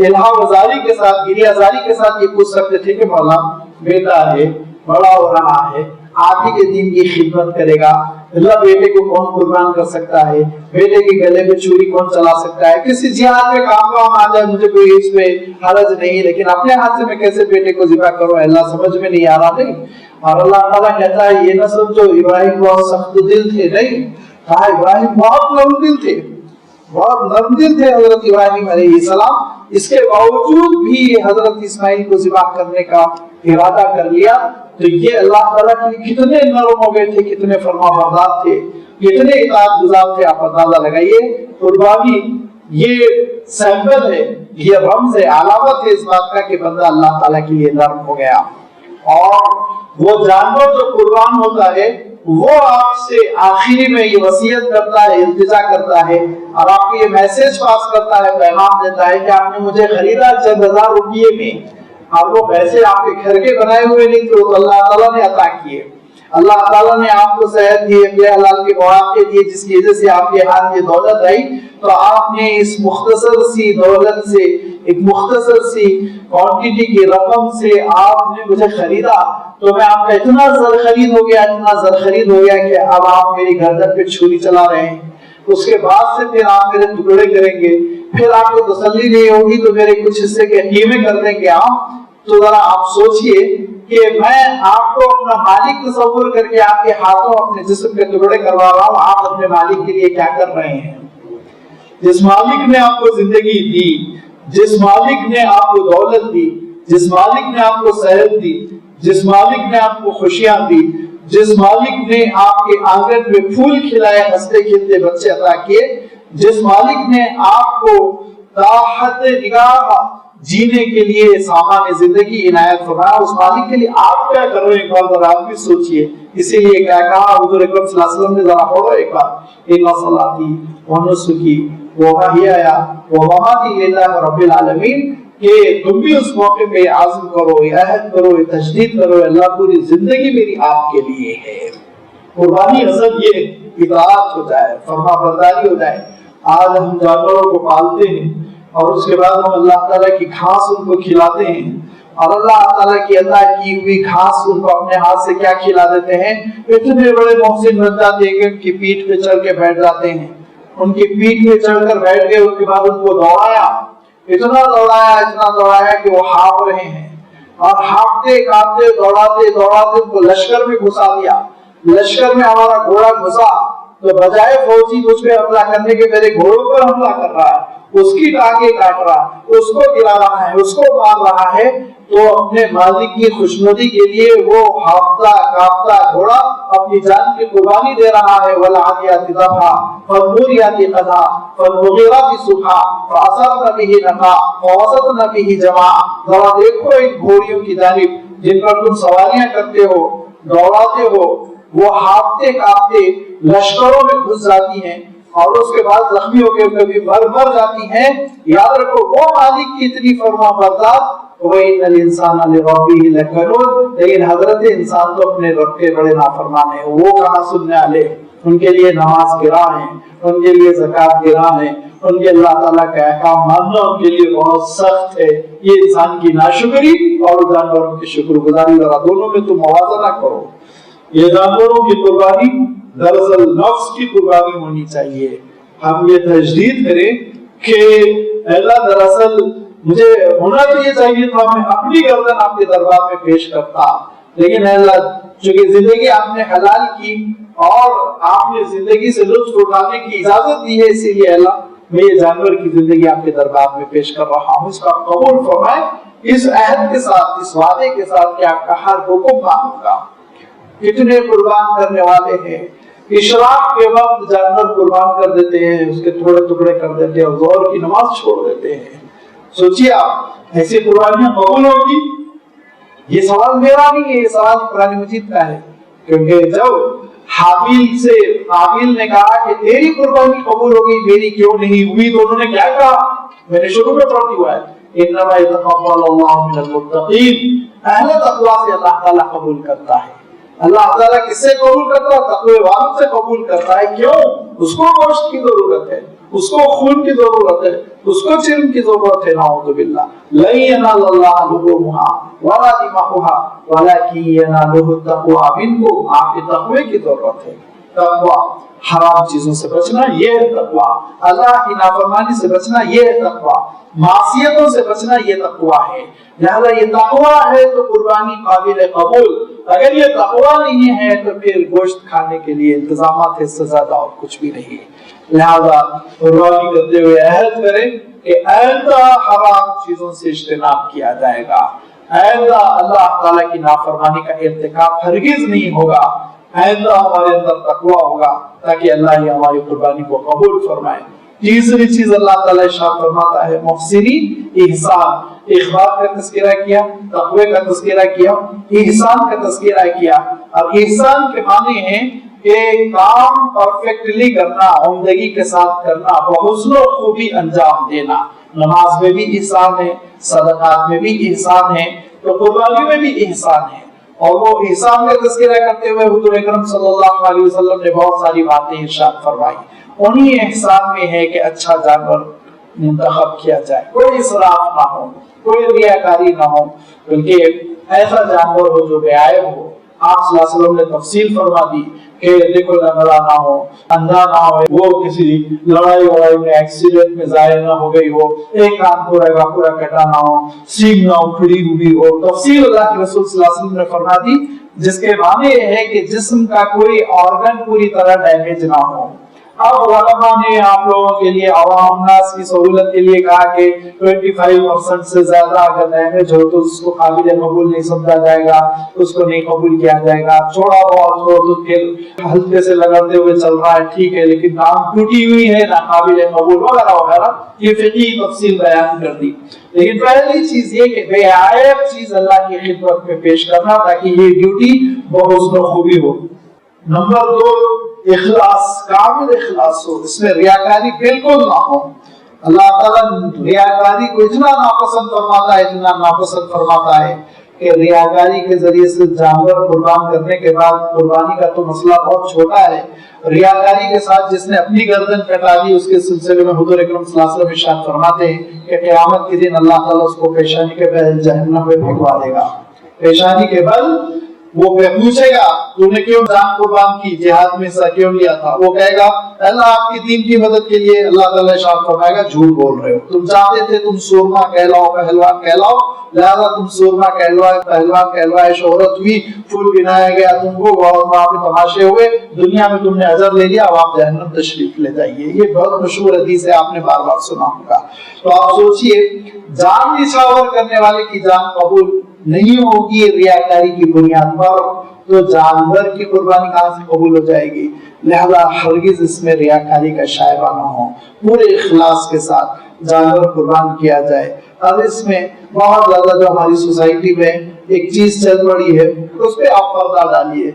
[SPEAKER 1] الہا وزاری کے ساتھ، گریہ زاری کے ساتھ یہ پوچھ سکتے تھے کہ مولا بیٹا ہے، بڑا ہو رہا ہے، آپ ہی کے دین کی خدمت کرے گا، اللہ بیٹے کو کون قربان کر سکتا ہے، بیٹے کے گلے میں چھری کون چلا سکتا ہے، کسی جہاد میں کام آ جائے مجھے کوئی اس میں حرج نہیں، لیکن اپنے ہاتھ سے میں کیسے بیٹے کو ذبح کروں، اللہ سمجھ میں نہیں آ رہا۔ نہیں، اور اللہ تعالیٰ کہتا ہے یہ نہ سمجھو ابراہیم بہت سخت دل تھے، نہیں، کہا ابراہیم بہت نرم دل تھے، بہت نرم دل تھے حضرت ابراہیم علیہ السلام، اس کے باوجود بھی حضرت اسماعیل کو ذبح کرنے کا ارادہ کر لیا۔ تو یہ اللہ تعالیٰ کے لیے کتنے نرم ہو گئے تھے، کتنے فرما بردار تھے، کتنے اطاعت گزار تھے، آپ اندازہ لگائیے۔ قربانی یہ سیمپل ہے، یہ رمز ہے، علامت ہے اس بات کا کہ بندہ اللہ تعالیٰ کے لیے نرم ہو گیا۔ اور وہ جانور جو قربان ہوتا ہے وہ آپ سے آخری میں یہ وصیت کرتا ہے، التجا کرتا ہے اور آپ کو یہ میسج پاس کرتا ہے، پیغام دیتا ہے کہ آپ نے مجھے خریدا چند ہزار روپیے میں، اور وہ پیسے آپ کے گھر کے بنائے ہوئے نہیں تھے، وہ اللہ تعالیٰ نے عطا کیے۔ اللہ تعالیٰ نے آپ کو صحت دی، بے حلال کے مواقع دیے، جس کی وجہ سے آپ کے ہاتھ یہ دولت آئی، تو آپ نے اس مختصر سی دولت سے، ایک مختصر سی کوانٹٹی کی رقم سے آپ نے مجھے خریدا، تو میں آپ کا اتنا زر خرید ہو گیا کہ اب آپ میری گردن پہ چھری چلا رہے ہیں۔ اس کے بعد سے پھر آپ میرے ٹکڑے کریں گے، پھر آپ کو تسلی نہیں ہوگی تو میرے کچھ حصے کے قیمے کر دیں گے آپ۔ تو ذرا آپ سوچئے کہ میں آپ کو اپنا مالک تصور کر کے آپ کے ہاتھوں اپنے جسم کے ٹکڑے کروا رہا ہوں، آپ اپنے مالک کے لیے کیا کر رہے ہیں؟ جس مالک نے آپ کو زندگی دی، جس مالک نے آپ کو دولت دی، جس مالک نے آپ کو صحت دی، جس مالک نے آپ کو خوشیاں دی، جس مالک نے آپ کے آنگن میں پھول کھلائے، ہنستے کھیلتے بچے عطا کیے، جس مالک نے آپ کو راحت نگاہ جینے کے لیے سامان زندگی عنایت فرمایا، اس مالک کے لیے آپ کیا کر رہے ہیں؟ ایک بار ذرا آپ بھی سوچئے۔ اسی لیے کیا کہا حضور اکرم صلی اللہ علیہ وسلم نے، ذرا پڑھو ایک بار، ان صلاتی و نسکی و محیایا و مماتی للہ رب العالمین، کہ تم بھی اس موقع پہ عزم کرو، عہد کرو، تجدید کرو، اللہ پوری زندگی میری آپ کے لیے ہے۔ قربانی اصل یہ اطاعت ہو جائے، فرما برداری ہو جائے۔ آج ہم جانوروں کو پالتے ہیں اور اس کے بعد ہم اللہ تعالیٰ کی گھاس ان کو کھلاتے ہیں، اور اللہ تعالیٰ کی عطا کی ہوئی گھاس ان کو اپنے ہاتھ سے کیا کھلا دیتے ہیں؟ اتنے بڑے محسن بن جاتے ہیں کہ ان کی پیٹھ پہ چڑھ کے بیٹھ جاتے ہیں، ان کی پیٹھ پہ چڑھ کر بیٹھ گئے، اس کے بعد ان کو دوڑایا، اتنا دوڑایا کہ وہ ہانپ رہے ہیں، اور ہانپتے کانپتے دوڑاتے ان کو لشکر میں گھسا دیا۔ لشکر میں ہمارا گھوڑا گھسا تو بجائے فوجی مجھ پہ حملہ کرنے کے میرے گھوڑوں پر حملہ کر رہا ہے، اس کی ٹانگیں کاٹ رہا ہے، اس کو گرا رہا ہے، اس کو مار رہا ہے، تو اپنے مالک کی خوشنودی کے لیے وہ ہانپتا کانپتا گھوڑا اپنی جان کی قربانی دے رہا ہے۔ وَالْعَادِيَاتِ ضَبْحًا فَالْمُورِيَاتِ قَدْحًا فَالْمُغِيرَاتِ صُبْحًا فَأَثَرْنَ بِهِ نَقْعًا فَوَسَطْنَ بِهِ جَمْعًا۔ ذرا دیکھو ان گھوڑیوں کی جانب جن پر تم سواریاں کرتے ہو، دوڑاتے ہو، وہ ہانپتے کانپتے لشکروں میں گھس جاتی ہیں اور اس کے بعد زخمی ہو کے کبھی مر جاتی ہیں۔ یاد رکھو وہ مالک کی اتنی فرما بردار، وَإِنَّ الْإِنسَانَ لِرَبِّهِ لَكَنُودٌ، لیکن حضرت انسان تو اپنے رب کے بڑے نافرمان ہیں، وہ کہاں سننے والے؟ ان کے لیے نماز گراں ہیں، ان کے لیے زکوٰۃ گراں ہے، ان کے اللہ تعالیٰ کا احکام ماننا ان کے لیے بہت سخت ہے۔ یہ انسان کی ناشکری اور جانوروں کی شکر گزاری، ذرا دونوں میں تم موازنہ کرو۔ یہ جانوروں کی قربانی دراصل نفس کی قربانی ہونی چاہیے۔ ہم یہ تجدید کریں کہ اللہ دراصل مجھے ہونا تو یہ چاہیے تھا میں اپنی گردن آپ کے دربار میں پیش کرتا، لیکن اللہ چونکہ زندگی آپ نے حلال کی اور آپ نے زندگی سے لطف اٹھانے کی اجازت دی ہے، اسی لیے اللہ میں یہ جانور کی زندگی آپ کے دربار میں پیش کر رہا ہوں، اس کا قبول فرمائے اس عہد کے ساتھ، اس وعدے کے ساتھ کہ آپ کا ہر حکم مانوں گا۔ کتنے قربان کرنے والے ہیں، اشراق کے وقت جانور قربان کر دیتے ہیں، اس کے تھوڑے ٹکڑے کر دیتے ہیں اور ظہر کی نماز چھوڑ دیتے ہیں۔ سوچیے آپ ایسی قربانیاں قبول ہوگی؟ یہ سوال میرا نہیں ہے، یہ سوال قرآن مجید کا ہے، کیونکہ جب حابیل سے قابیل نے کہا کہ تیری قربانی قبول ہوگی میری کیوں نہیں ہوئی، تو انہوں نے کیا کہا؟ میں نے شروع میں پڑھ دیا ہے، انما یتقبل اللہ من المتقین، اہل تقوی سے اللہ تعالیٰ قبول کرتا ہے۔ اللہ تعالیٰ کس سے قبول کرتا ہے؟ تقوی والوں سے قبول کرتا ہے۔ کیوں؟ اس کو گوشت کی ضرورت ہے، اس کو خون کی ضرورت ہے، اس کو چرم کی ضرورت ہے۔ نعوذ باللہ، لن ینال اللہ لحومها ولا دماؤها ولکن ینالہ التقوی منکم، آپ کی تقوی کی ضرورت ہے۔ تقوی، حرام چیزوں سے بچنا یہ ہے تقوی، اللہ کی نافرمانی سے بچنا یہ ہے تقوی، معصیتوں سے بچنا یہ تقوی ہے۔ لہذا یہ تقوی ہے تو قربانی قابل قبول، اگر یہ تقوی نہیں ہے تو پھر گوشت کھانے کے لیے انتظامات سے زیادہ اور کچھ بھی نہیں ہے۔ لہذا قربانی کرتے ہوئے عہد کریں کہ آئندہ حرام چیزوں سے اجتناب کیا جائے گا، آئندہ اللہ تعالیٰ کی نافرمانی کا ارتکاب ہرگز نہیں ہوگا، آئندہ ہمارے اندر تقوی ہوگا تاکہ اللہ یہ ہماری قربانی کو قبول فرمائے۔ تیسری چیز اللہ تعالیٰ ارشاد فرماتا ہے محسنین احسان، اخبار کا تذکرہ کیا، تقوی کا تذکرہ کیا، احسان کا تذکرہ کیا، اور احسان کے معنی ہیں کہ کام پرفیکٹلی کرنا، عمدگی کے ساتھ کرنا، بحسن و خوبی انجام دینا۔ نماز میں بھی احسان ہے، صدقات میں بھی احسان ہے، تو قربانی میں بھی احسان ہے۔ اور وہ احسان کا تذکرہ کرتے ہوئے حضور اکرم صلی اللہ علیہ وسلم نے بہت ساری باتیں ارشاد فرمائی۔ انہی احسان میں ہے کہ اچھا جانور منتخب کیا جائے، کوئی اسراف نہ ہو، کوئی ریاکاری نہ ہو، بلکہ ایسا جانور ہو جو بے عیب ہو۔ آپ صلی اللہ علیہ وسلم نے تفصیل فرما دی کہ دیکھو لنگڑا نہ ہو، اندھا نہ ہو، وہ کسی لڑائی وڑائی میں ایکسیڈنٹ میں ضائع نہ ہو گئی ہو، ایک کان پورا کٹا نہ ہو، سینگ نہ اکھڑی ہوئی ہو۔ تفصیل اللہ کے رسول صلی اللہ علیہ وسلم نے فرما دی، جس کے معنی یہ ہے کہ جسم کا کوئی آرگن پوری طرح ڈیمیج نہ ہو۔ اب علماء نے آپ لوگوں کے لیے، عوام الناس کی سہولت کے لیے کہا کہ 25% سے زیادہ اگر ڈیمیج ہو تو اس کو قابل قبول نہیں سمجھا جائے گا، اس کو نہیں قبول کیا جائے گا۔ چھوڑا بہت ہو تو پھر ہلکے سے لگاتے ہوئے چل رہا ہے، ٹھیک ہے، لیکن ٹانگ ٹوٹی ہوئی ہے، ناقابل قبول وغیرہ وغیرہ، یہ فقہی تفصیل بیان کر دی۔ لیکن پہلی چیز یہ کہ بے عیب چیز اللہ کی خدمت میں پیش کرنا تاکہ یہ ڈیوٹی بحسن و خوبی ہو۔ نمبر 2، اخلاص، کامل اخلاص ہو، اس میں ریاکاری بالکل نہ ہو۔ اللہ تعالیٰ ریاکاری کو اتنا ناپسند فرماتا ہے، اتنا ناپسند فرماتا ہے کہ ریاکاری کے ذریعے سے جانور قربان کرنے کے بعد قربانی کا تو مسئلہ بہت چھوٹا ہے، ریاکاری کے ساتھ جس نے اپنی گردن کٹا دی اس کے سلسلے میں حضور اکرم صلی اللہ علیہ وسلم ارشاد فرماتے ہیں کہ قیامت کے دن اللہ تعالیٰ اس کو پیشانی کے بل جہنم میں پھینکوا دے گا۔ پیشانی کے بل وہ پوچھے گا تم نے کیوں جان قربان کی، جہاد میں حصہ کیوں لیا تھا؟ وہ کہے گا اللہ آپ کی دین کی مدد کے لیے۔ اللہ تعالیٰ ارشاد فرمائے گا جھوٹ بول رہے ہو، تم چاہتے تھے تم سورما کہلاؤ، پہلوان کہلاؤ، لہذا تم سورما کہلوائے، پہلوان کہلوائے، شہرت ہوئی، پھول بنایا گیا تم کو، اور وہاں پہ تماشے ہوئے، دنیا میں تم نے اجر لے لیا، اب آپ جہنم تشریف لے جائیے۔ یہ بہت مشہور حدیث ہے، آپ نے بار بار سنا ہوگا۔ تو آپ سوچئے جان نچھاور کرنے والے کی جان قبول نہیں ہوگی ریاکاری کی بنیاد پر، تو جانور کی قربانی کہاں سے قبول ہو جائے گی؟ لہذا ہرگز اس میں ریاکاری کا شائبہ نہ ہو، پورے اخلاص کے ساتھ جانور قربان کیا جائے۔ اور اس میں بہت زیادہ جو ہماری سوسائٹی میں ایک چیز چل پڑی ہے اس پہ آپ پردہ ڈالیے،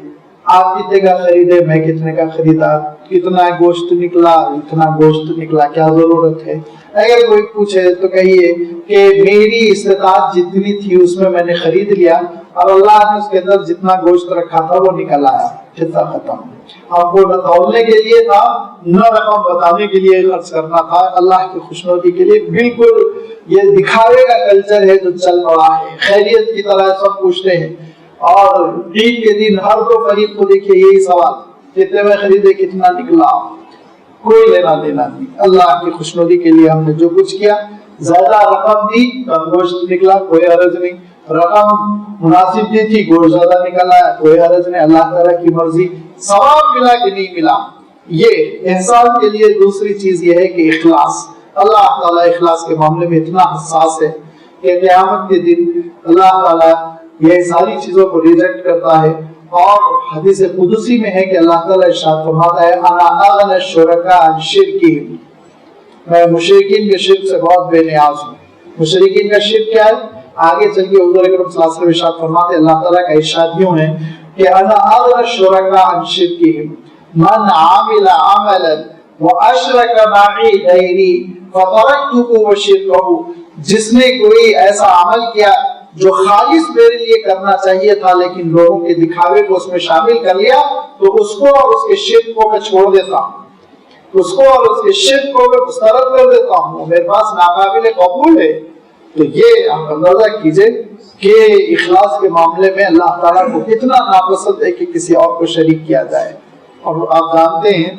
[SPEAKER 1] آپ کتنے کا خریدے، میں کتنے کا خریدا، کتنا گوشت نکلا، اتنا گوشت نکلا، کیا ضرورت ہے؟ اگر کوئی پوچھے تو کہیے کہ میری استطاعت جتنی تھی اس میں میں نے خرید لیا، اور اللہ نے اس کے اندر جتنا گوشت رکھا تھا وہ نکل آیا، خطہ ختم۔ آپ کو نہ تولنے کے لیے تھا، نہ رقم بتانے کے لیے خرچ کرنا تھا، اللہ کی خوشنودی کے لیے۔ بالکل یہ دکھاوے کا کلچر ہے جو چل پڑا ہے، خیریت کی طرح سب پوچھتے ہیں، اور عید کے دن ہر دو فریق کو دیکھیے یہی سوال، کتنے میں خریدے، کتنا نکلا، کوئی لینا دینا نہیں۔ اللہ کی خوشنودی کے لیے ہم نے جو کچھ کیا، زیادہ رقم دی کم گوشت نکلا، کوئی عرض نہیں، رقم مناسب دی تھی گوشت زیادہ نکلا، کوئی عرض نہیں، اللہ تعالیٰ کی مرضی۔ ثواب ملا کہ نہیں ملا، یہ احسان کے لیے دوسری چیز یہ ہے کہ اخلاص۔ اللہ تعالیٰ اخلاص کے معاملے میں اتنا حساس ہے کہ قیامت کے دن اللہ تعالیٰ یہ ساری چیزوں کو ریجیکٹ کرتا ہے. اور حدیث قدسی میں ہے کہ اللہ تعالیٰ ارشاد فرماتا ہے انا اغنی الشرکاء عن شرکہم، میں مشرکین کے شرک سے بہت بے نیاز ہوں. مشرکین کا شرک کیا ہے؟ آگے چل کے حضور اکرم صلی اللہ علیہ وسلم ارشاد فرماتے ہیں اللہ تعالیٰ کا ارشاد یوں ہے کہ انا اغنی الشرکاء عن شرکہم من عامل عملا واشرک معی غیری فترکتہ وشرکہ، جس نے کوئی ایسا عمل کیا جو خالص میرے لیے کرنا چاہیے تھا لیکن لوگوں کے دکھاوے کو اس میں شامل کر لیا، تو اس کو اور اس کے شرک کو میں چھوڑ دیتا ہوں، اس کو اور اس کے شرک کو میں مسترد کر دیتا ہوں، میرے پاس ناقابل قبول ہے. تو یہ آپ اندازہ کیجئے کہ اخلاص کے معاملے میں اللہ تعالیٰ کو کتنا ناپسند ہے کہ کسی اور کو شریک کیا جائے. اور آپ جانتے ہیں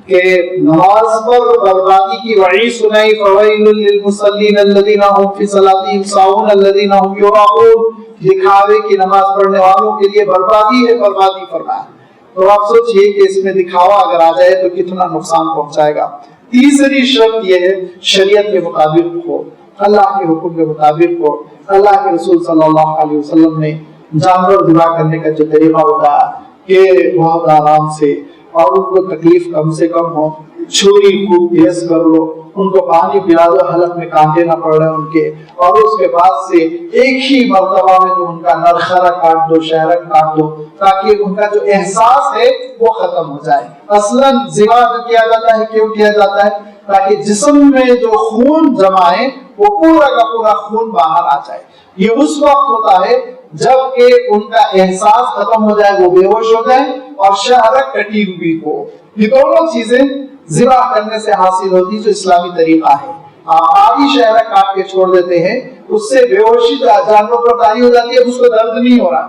[SPEAKER 1] کہ نماز پر بربادی کی وعید سنائی فویل للمصلین الذین هم فی صلاتهم ساہون الذین هم یراؤون، دکھاوے کی نماز پڑھنے والوں کے لیے بربادی ہے، بربادی فرمایا. تو آپ سوچئے کہ اس میں دکھاوا اگر آ جائے تو کتنا نقصان پہنچائے گا. تیسری شرط یہ ہے شریعت کے مطابق ہو، اللہ کے حکم کے مطابق ہو. اللہ کے رسول صلی اللہ علیہ وسلم نے جانور ذبح کرنے کا جو طریقہ بتایا کہ بہت آرام سے اور ان کو تکلیف کم سے کم ہو، چھری خوب تیز کر لو، ان کو پانی پلا دو، حلق میں کانٹے نہ پڑ رہے ان کے، اور اس کے بعد سے ایک ہی مرتبہ میں تو ان کا نرخرہ کاٹ دو، شہرک کاٹ دو، تاکہ ان کا جو احساس ہے وہ ختم ہو جائے. اصلاً ذبح کیا جاتا ہے کیوں کیا جاتا ہے؟ تاکہ جسم میں جو خون جمع ہے وہ پورا کا پورا خون باہر آ جائے. یہ اس وقت ہوتا ہے جب کہ ان کا احساس ختم ہو جائے، وہ بے ہوش ہو جائے اور شہرک کٹی ہوئی ہو. یہ دونوں چیزیں ذبح کرنے سے حاصل ہوتی جو اسلامی طریقہ ہے. آپ آدھی شہرک کاٹ کے چھوڑ دیتے ہیں، اس سے بے ہوشی جانور پر طاری ہو جاتی ہے، اس کو درد نہیں ہو رہا،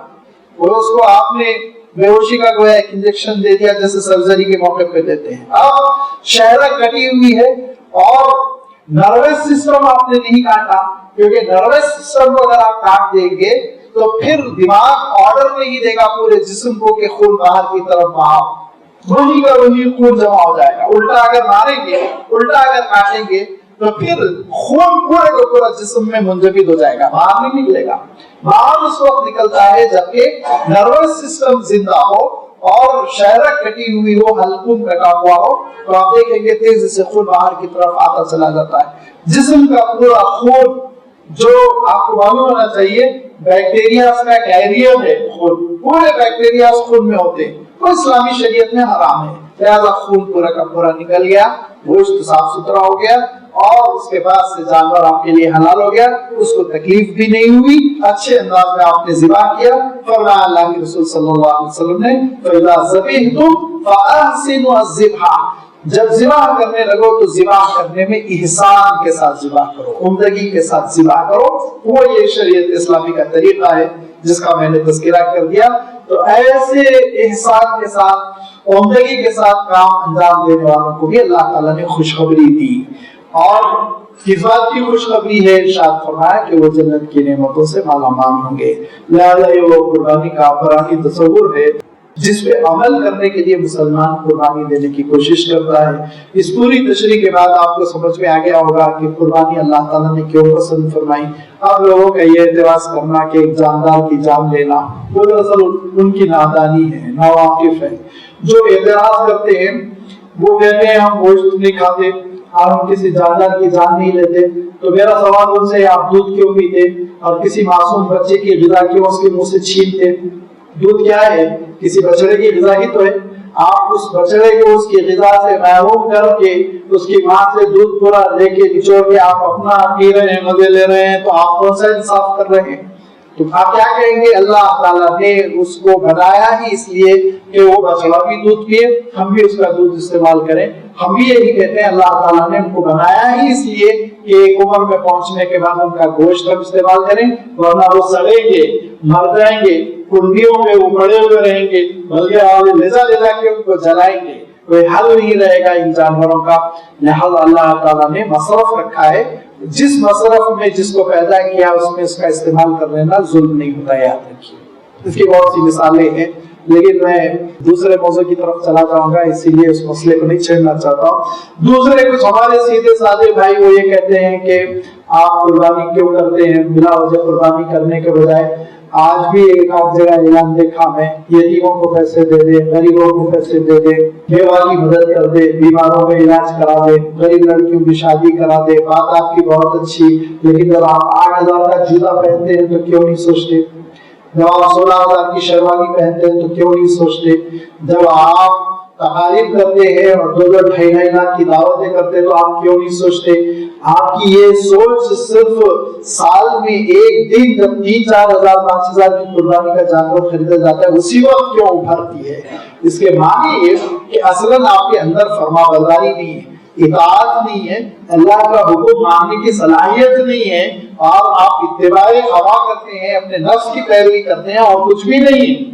[SPEAKER 1] وہ اس کو آپ نے بے ہوشی کا گویا ایک انجیکشن دے دیا جیسے سرجری کے موقع پہ دیتے ہیں. اب شہرک کٹی ہوئی ہے اور نروس سسٹم آپ نے نہیں کاٹا، کیونکہ نروس سسٹم کو اگر آپ کاٹ دیں گے تو پھر دماغ آرڈر نہیں دے گا پورے جسم کو کہ خون باہر کی طرف بہاؤ، وہی کا وہی خون جمع ہو جائے گا. الٹا اگر ماریں گے، الٹا اگر کاٹیں گے تو پھر خون پورے کا پورا جسم میں منجمد ہو جائے گا، باہر نہیں نکلے گا. باہر اس وقت نکلتا ہے جبکہ نروس سسٹم زندہ ہو اور شہرک کٹی ہوئی ہو، حلقوم کٹا ہوا ہو، تو آپ دیکھیں گے تیزی سے خون باہر کی طرف آتا چلا جاتا ہے. جسم کا پورا خون جو آپ کو معلوم ہونا چاہیے بیکٹیریاز کا کیریئر ہے، خون پورے بیکٹیریاز خون میں ہوتے ہیں، وہ اسلامی شریعت میں حرام ہے. لہذا خون پورا کا پورا نکل گیا، گوشت صاف ستھرا ہو گیا اور اس کے بعد سے جانور آپ کے لیے حلال ہو گیا، اس کو تکلیف بھی نہیں ہوئی، اچھے انداز میں آپ نے ذبح کیا. فرمایا اللہ کے رسول صلی اللہ علیہ وسلم نے فَإِذَا ذَبِحْتُمْ فَأَحْسِنُوا الذِّبْحَ، جب ذبح کرنے لگو تو ذبح کرنے میں احسان کے ساتھ ذبح کرو، عمدگی کے ساتھ ذبح کرو. وہ یہ شریعت اسلامی کا طریقہ ہے جس کا میں نے تذکرہ کر دیا. تو ایسے احسان کے ساتھ، عمدگی کے ساتھ کام انجام دینے والوں کو بھی اللہ تعالیٰ نے خوشخبری دی. اور کس بات کی خوشخبری ہے؟ ارشاد فرمایا کہ وہ جنت کی نعمتوں سے مالا مال ہوں گے. لہذا یہ وہ قربانی کا افرادی تصور ہے جس پہ عمل کرنے کے لیے مسلمان قربانی دینے کی کوشش کرتا ہے. اس پوری تشریح کے بعد آپ کو سمجھ میں آ گیا ہوگا کہ قربانی اللہ تعالیٰ نے کیوں پسند فرمائی. اب لوگوں کا یہ اعتراض کرنا کہ ایک جاندار کی جان لینا وہ دراصل ان کی نادانی ہے، ناواقف ہے. جو اعتراض کرتے ہیں وہ کہتے ہیں ہم گوشت نہیں کھاتے، ہم کسی جاندار کی جان نہیں لیتے. تو میرا سوال ان سے آپ دودھ کیوں پیتے اور کسی معصوم بچے کی غذا کیوں اس کے منہ سے چھینتے؟ دودھ کیا ہے؟ کسی بچڑے کی غذا ہی تو ہے. آپ اس بچڑے کو اس کی غذا سے محروم کر کے اس کی ماں سے دودھ پورا لے کے نچوڑ کے آپ اپنا پی رہے ہیں، مزے لے رہے ہیں، تو آپ کون سا انصاف کر رہے ہیں؟ تو آپ کیا کہیں گے؟ اللہ تعالیٰ نے اس کو بنایا ہی اس لیے کہ وہ بچڑا بھی دودھ پیے، ہم بھی اس کا دودھ استعمال کریں. ہم بھی یہی کہتے ہیں اللہ تعالیٰ نے ان کو بنایا ہی اس لیے کہ ایک عمر میں پہنچنے کے بعد ان کا گوشت ہم استعمال کریں، ورنہ وہ سڑیں گے، مر جائیں گے، کنڈیوں میں وہ پڑے ہوئے رہیں گے، بلکہ لے جا کے ان کو جلائیں گے. کوئی حل نہیں رہے گا ان جانوروں کا. لہذا اللہ تعالیٰ نے مصرف رکھا ہے، جس مصرف میں جس کو پیدا کیا اس میں اس کا استعمال کر لینا ظلم نہیں ہوتا. یاد رکھیے. اس کی بہت سی مثالیں ہیں لیکن میں دوسرے موضوع کی طرف چلا جاؤں گا، اسی لیے اس مسئلے کو نہیں چھیڑنا چاہتا ہوں۔ دوسرے کچھ ہمارے سیدھے سادے بھائی وہ یہ کہتے ہیں کہ آپ قربانی کیوں کرتے ہیں، بلا وجہ قربانی کرنے کے بجائے آج بھی ایک آدھ جگہ اعلان دیکھا میں، یتیموں کو پیسے دے دے، غریبوں کو پیسے دے دے، بیوہ کی مدد کر دے، بیماروں کا علاج کرا دے، غریب لڑکیوں کی شادی کرا دے، بات آپ کی بہت اچھی، لیکن جب آپ 8,000 کا جوتا پہنتے ہیں تو کیوں نہیں سوچتے؟ جب آپ 16,000 کی شیروانی پہنتے ہیں تو کیوں نہیں سوچتے؟ جب آپ تقاریب کرتے ہیں اور 2 2.5 لاکھ کی دعوتیں کرتے ہیں تو آپ کیوں نہیں سوچتے؟ آپ کی یہ سوچ صرف سال میں ایک دن جب 3-4 ہزار 5,000 کی قربانی کا جانور خریدا جاتا ہے اسی وقت کیوں ابھرتی ہے؟ اس کے معنی یہ کہ اصلاً آپ کے اندر فرما برداری نہیں ہے، اطاعت نہیں ہے، اللہ کا حکم ماننے کی صلاحیت نہیں ہے، اور آپ اتباع ہوا کرتے ہیں، اپنے نفس کی پیروی کرتے ہیں اور کچھ بھی نہیں ہے۔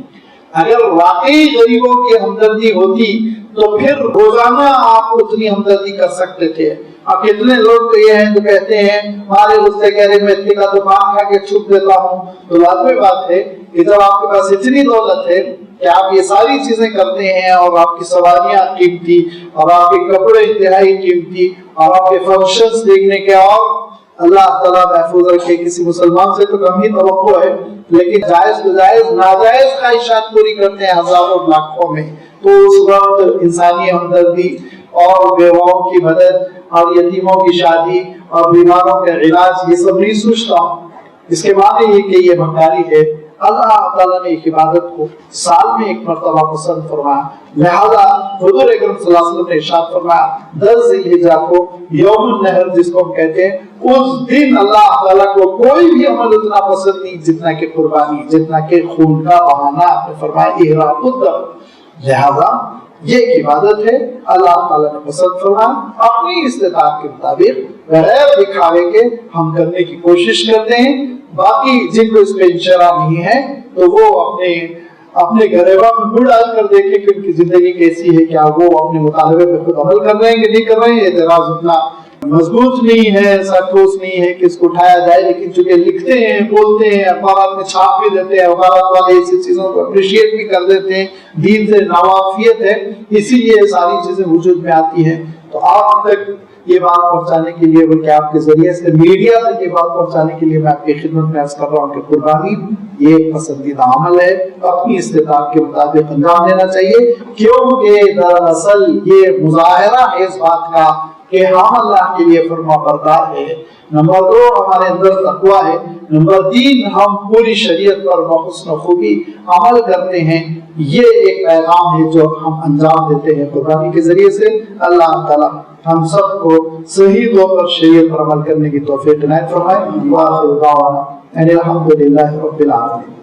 [SPEAKER 1] اگر واقعی غریبوں کی ہمدردی ہوتی تو پھر روزانہ آپ اتنی ہمدردی کر سکتے تھے۔ اب کتنے لوگ تو یہ ہیں جو کہتے ہیں ہمارے غصے کہہ رہے میں اتنے کا تو پان کھا کے چھپ دیتا ہوں، تو لازمی بات ہے کہ جب آپ کے پاس اتنی دولت ہے کہ آپ یہ ساری چیزیں کرتے ہیں اور آپ کی سواریاں قیمتی اور آپ کے کپڑے انتہائی قیمتی اور آپ کے فنکشنز دیکھنے کے، اور اللہ تعالیٰ محفوظ رکھے کسی مسلمان سے تو کم ہی توقع ہے، لیکن جائز بجائز ناجائز خواہشات پوری کرتے ہیں ہزاروں لاکھوں میں، تو اس وقت انسانی ہمدردی اور بیواؤں کی مدد اور یتیموں کی شادی اور بیماروں کا علاج یہ سب نہیں سوچتا ہوں۔ اس کے معنی یہ کہ یہ بھنگاری ہے۔ اللہ تعالیٰ نے ایک عبادت کو سال میں ایک مرتبہ پسند فرمایا، لہذا حضور اکرم صلی اللہ علیہ وسلم نے ارشاد فرمایا 10 ذی الحجہ کو یوم النحر جس کو ہم کہتے ہیں، اس دن اللہ تعالیٰ کو کوئی بھی عمل اتنا پسند نہیں جتنا کہ قربانی، جتنا کہ خون کا بہانا۔ آپ نے فرمایا احراق الدم، لہذا یہ ایک عبادت ہے، اللہ تعالیٰ نے پسند فرمایا، اپنی استطاعت کے مطابق بغیر دکھاوے کے ہم کرنے کی کوشش کرتے ہیں۔ باقی جن کو اس پہ انشرا نہیں ہے تو وہ اپنے گریباں میں منہ ڈال کر دیکھیں کہ ان کی زندگی کیسی ہے، کیا وہ اپنے مطالبے پہ خود عمل کر رہے ہیں کہ نہیں کر رہے ہیں۔ اعتراض اتنا مضبوط نہیں ہے، سرٹھوس نہیں ہے کہ اس کو اٹھایا جائے، لیکن چونکہ لکھتے ہیں، بولتے ہیں، اخبارات میں چھاپ بھی دیتے ہیں، اخبارات والے ایسی چیزوں کو اپریشیٹ بھی کر دیتے ہیں، دین سے ناواقفیت ہے، اسی لیے ساری چیزیں وجود میں آتی ہیں۔ تو آپ تک یہ بات پہنچانے کے لیے، بلکہ آپ کے ذریعے سے میڈیا تک یہ بات پہنچانے کے لیے میں آپ کی خدمت میں عرض کر رہا ہوں کہ قربانی یہ ایک پسندیدہ عمل ہے، اپنی استطاعت کے مطابق انجام دینا چاہیے، کیونکہ دراصل یہ مظاہرہ ہے اس بات کا کہ ہم اللہ کے لیے فرما بردار ہے۔ نمبر 2 ہمارے اندر تقویٰ ہے، نمبر 3 ہم پوری شریعت پر بحسن خوبی عمل کرتے ہیں۔ یہ ایک پیغام ہے جو ہم انجام دیتے ہیں قربانی کے ذریعے سے۔ اللہ تعالیٰ ہم سب کو صحیح طور پر شریعت پر عمل کرنے کی توفیق عنایت فرمائے۔ وآخر دعوانا ان الحمد للہ رب العالمین۔